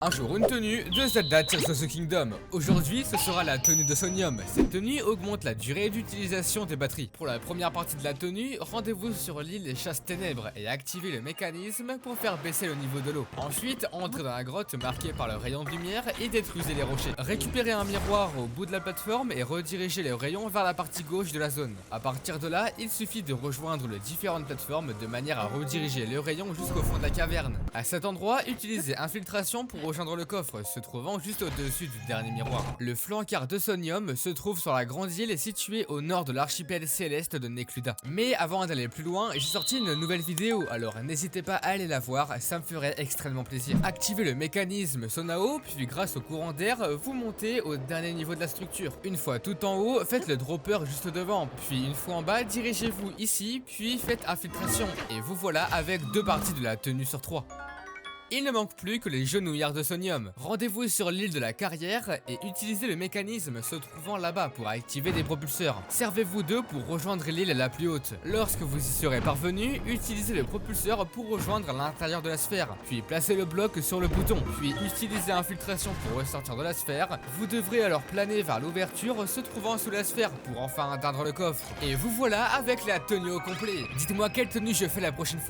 Un jour, une tenue de Zelda Tears of the Kingdom. Aujourd'hui, ce sera la tenue de Sonium. Cette tenue augmente la durée d'utilisation des batteries. Pour la première partie de la tenue, rendez-vous sur l'île Chasse Ténèbres et activez le mécanisme pour faire baisser le niveau de l'eau. Ensuite, entrez dans la grotte marquée par le rayon de lumière et détruisez les rochers. Récupérez un miroir au bout de la plateforme et redirigez les rayons vers la partie gauche de la zone. À partir de là, il suffit de rejoindre les différentes plateformes de manière à rediriger le rayon jusqu'au fond de la caverne. À cet endroit, utilisez infiltration pour rejoindre le coffre, se trouvant juste au-dessus du dernier miroir. Le flancard de Sonium se trouve sur la grande île située au nord de l'archipel céleste de Necluda. Mais avant d'aller plus loin, j'ai sorti une nouvelle vidéo, alors n'hésitez pas à aller la voir, ça me ferait extrêmement plaisir. Activez le mécanisme Sonao, puis grâce au courant d'air, vous montez au dernier niveau de la structure. Une fois tout en haut, faites le dropper juste devant, puis une fois en bas, dirigez-vous ici, puis faites infiltration. Et vous voilà avec 2 parties de la tenue sur 3. Il ne manque plus que les genouillards de Sonium. Rendez-vous sur l'île de la carrière et utilisez le mécanisme se trouvant là-bas pour activer des propulseurs. Servez-vous d'eux pour rejoindre l'île la plus haute. Lorsque vous y serez parvenu, utilisez le propulseur pour rejoindre l'intérieur de la sphère. Puis placez le bloc sur le bouton. Puis utilisez infiltration pour ressortir de la sphère. Vous devrez alors planer vers l'ouverture se trouvant sous la sphère pour enfin atteindre le coffre. Et vous voilà avec la tenue au complet. Dites-moi quelle tenue je fais la prochaine fois.